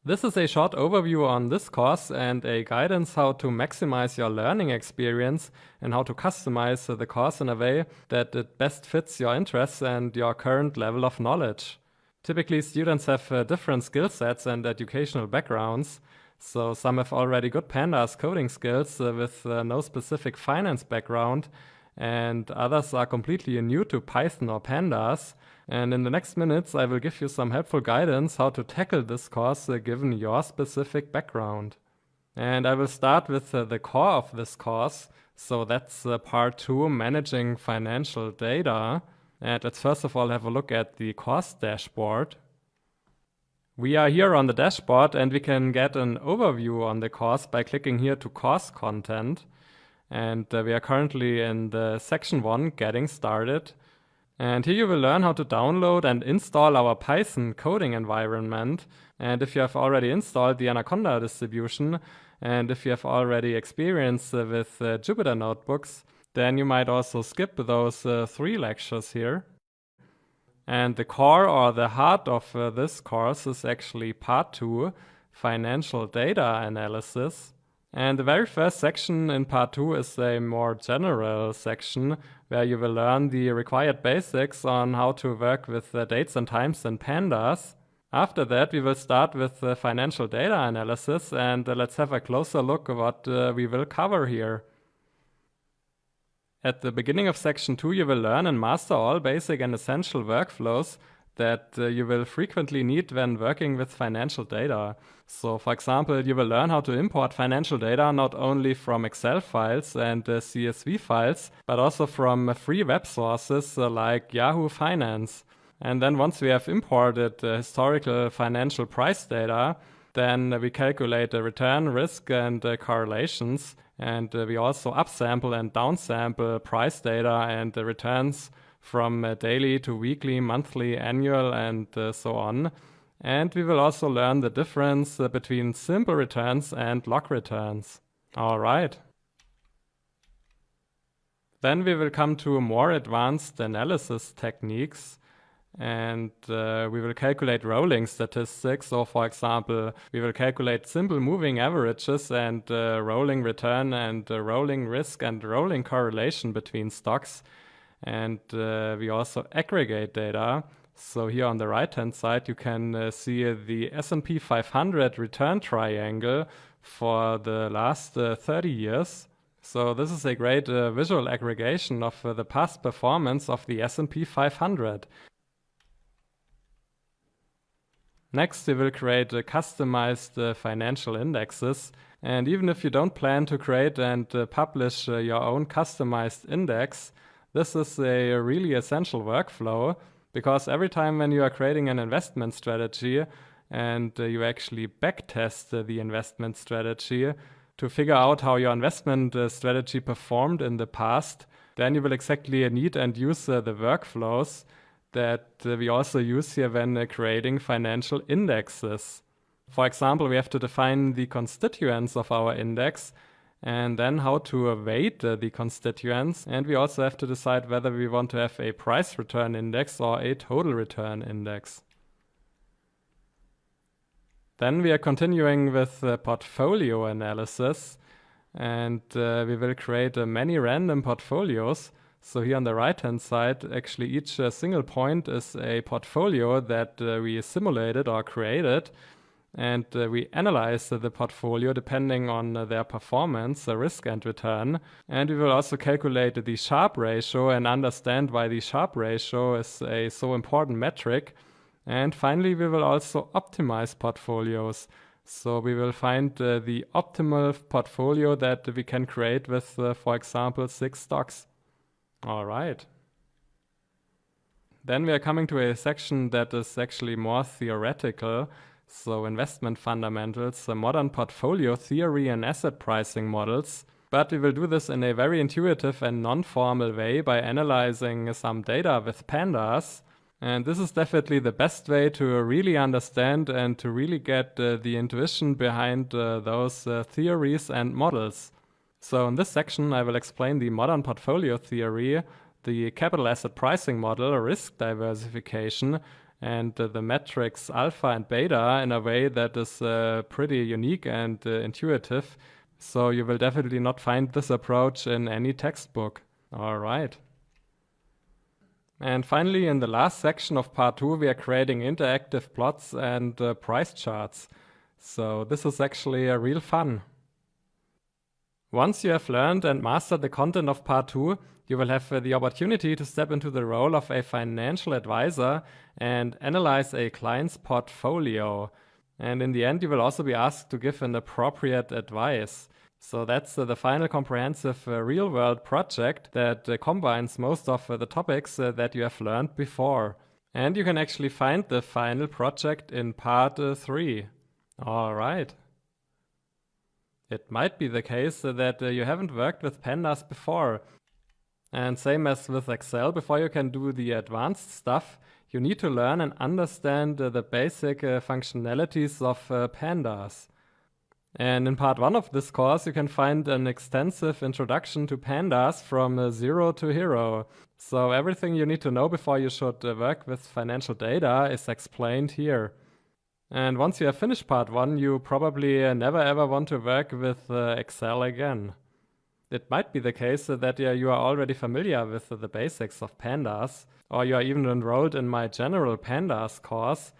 This is a short overview on this course and a guidance how to maximize your learning experience and how to customize the course in a way that it best fits your interests and your current level of knowledge. Typically, students have different skill sets and educational backgrounds. So some have already good Pandas coding skills with no specific finance background, and others are completely new to Python or Pandas. And in the next minutes, I will give you some helpful guidance how to tackle this course given your specific background. And I will start with the core of this course. So that's part 2, managing financial data. And let's first of all have a look at the course dashboard. We are here on the dashboard and we can get an overview on the course by clicking here to course content. And we are currently in the section 1, getting started. And here you will learn how to download and install our Python coding environment. And if you have already installed the Anaconda distribution, and if you have already experience with Jupyter notebooks, then you might also skip those 3 lectures here. And the core or the heart of this course is actually part 2, financial data analysis. And the very first section in part 2 is a more general section where you will learn the required basics on how to work with dates and times in Pandas. After that, we will start with financial data analysis, and let's have a closer look at what we will cover here. At the beginning of section 2, you will learn and master all basic and essential workflows that you will frequently need when working with financial data. So, for example, you will learn how to import financial data not only from Excel files and CSV files, but also from free web sources like Yahoo Finance. And then once we have imported historical financial price data, then we calculate the return, risk, and correlations. And we also upsample and downsample price data and the returns from daily to weekly, monthly, annual, and so on. And we will also learn the difference between simple returns and log returns. All right. Then we will come to more advanced analysis techniques. And we will calculate rolling statistics. So, for example, we will calculate simple moving averages and rolling return and rolling risk and rolling correlation between stocks. And we also aggregate data. So here on the right-hand side, you can see the S&P 500 return triangle for the last 30 years. So this is a great visual aggregation of the past performance of the S&P 500. Next, we will create customized financial indexes. And even if you don't plan to create and publish your own customized index, this is a really essential workflow, because every time when you are creating an investment strategy and you actually backtest the investment strategy to figure out how your investment strategy performed in the past, then you will exactly need and use the workflows that we also use here when creating financial indexes. For example, we have to define the constituents of our index and then how to weight the constituents. And we also have to decide whether we want to have a price return index or a total return index. Then we are continuing with portfolio analysis, and we will create many random portfolios. So here on the right-hand side, actually each single point is a portfolio that we simulated or created, and we analyze the portfolio depending on their performance, risk and return. And we will also calculate the Sharpe ratio and understand why the Sharpe ratio is a so important metric. And finally, we will also optimize portfolios. So we will find the optimal portfolio that we can create with, for example, 6 stocks. All right. Then we are coming to a section that is actually more theoretical. So investment fundamentals, modern portfolio theory and asset pricing models. But we will do this in a very intuitive and non-formal way by analyzing some data with Pandas. And this is definitely the best way to really understand and to really get the intuition behind those theories and models. So in this section, I will explain the modern portfolio theory, the capital asset pricing model, risk diversification, and the metrics alpha and beta in a way that is pretty unique and intuitive. So you will definitely not find this approach in any textbook. All right. And finally, in the last section of part 2, we are creating interactive plots and price charts. So this is actually real fun. Once you have learned and mastered the content of part 2, you will have the opportunity to step into the role of a financial advisor and analyze a client's portfolio. And in the end, you will also be asked to give an appropriate advice. So that's the final comprehensive real-world project that combines most of the topics that you have learned before. And you can actually find the final project in part 3. All right. It might be the case that you haven't worked with Pandas before. And same as with Excel, before you can do the advanced stuff, you need to learn and understand the basic functionalities of Pandas. And in part 1 of this course, you can find an extensive introduction to Pandas from zero to hero. So everything you need to know before you should work with financial data is explained here. And once you have finished part 1, you probably never ever want to work with Excel again. It might be the case that you are already familiar with the basics of Pandas, or you are even enrolled in my general Pandas course.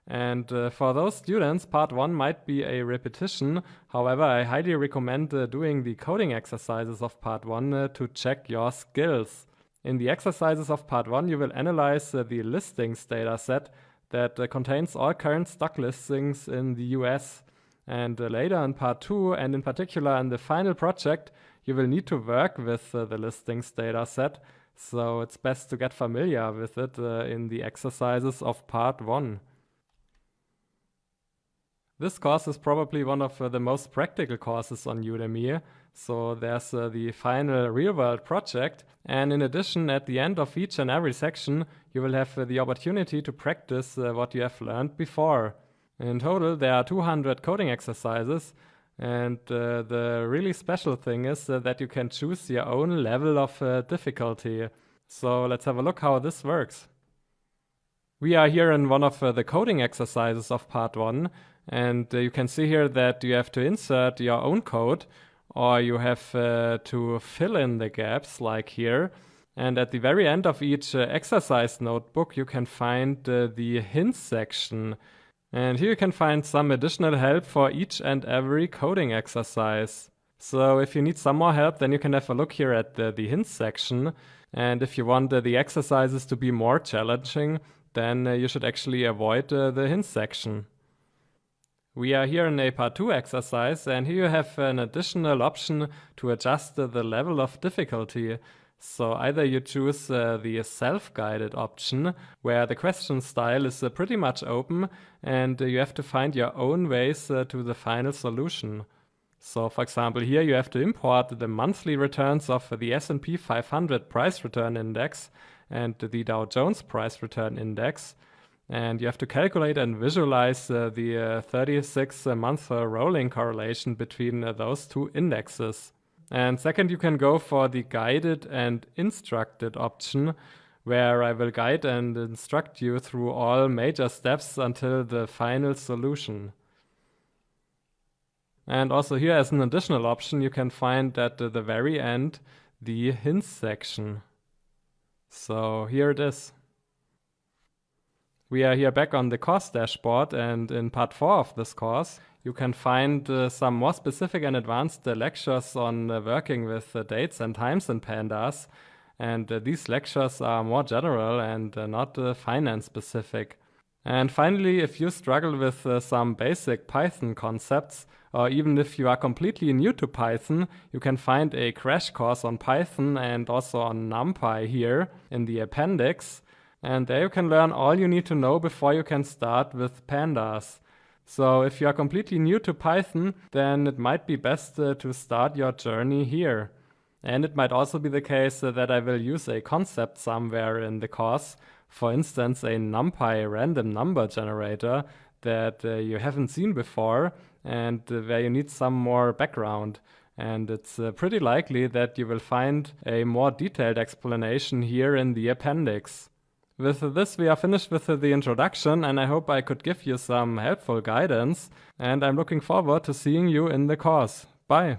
And for those students, part 1 might be a repetition. However, I highly recommend doing the coding exercises of part 1 to check your skills. In the exercises of part 1, you will analyze the listings dataset that contains all current stock listings in the US. And later in part 2, and in particular in the final project, you will need to work with the listings dataset. So it's best to get familiar with it in the exercises of part 1. This course is probably one of the most practical courses on Udemy. So there's the final real-world project. And in addition, at the end of each and every section, you will have the opportunity to practice what you have learned before. In total, there are 200 coding exercises. And the really special thing is that you can choose your own level of difficulty. So let's have a look how this works. We are here in one of the coding exercises of part 1. And you can see here that you have to insert your own code, or you have to fill in the gaps like here. And at the very end of each exercise notebook, you can find the hints section. And here you can find some additional help for each and every coding exercise. So if you need some more help, then you can have a look here at the hints section. And if you want the exercises to be more challenging, then you should actually avoid the hints section. We are here in a part 2 exercise, and here you have an additional option to adjust the level of difficulty. So either you choose the self-guided option, where the question style is pretty much open, and you have to find your own ways to the final solution. So for example, here you have to import the monthly returns of the S&P 500 price return index and the Dow Jones price return index. And you have to calculate and visualize the 36-month rolling correlation between those two indexes. And second, you can go for the guided and instructed option, where I will guide and instruct you through all major steps until the final solution. And also here as an additional option, you can find at the very end the hints section. So here it is. We are here back on the course dashboard, and in part 4 of this course, you can find some more specific and advanced lectures on working with dates and times in Pandas. And these lectures are more general and not finance specific. And finally, if you struggle with some basic Python concepts, or even if you are completely new to Python, you can find a crash course on Python and also on NumPy here in the appendix. And there you can learn all you need to know before you can start with Pandas. So if you are completely new to Python, then it might be best to start your journey here. And it might also be the case that I will use a concept somewhere in the course, for instance a NumPy random number generator that you haven't seen before and where you need some more background. And it's pretty likely that you will find a more detailed explanation here in the appendix. With this, we are finished with the introduction, and I hope I could give you some helpful guidance, and I'm looking forward to seeing you in the course. Bye!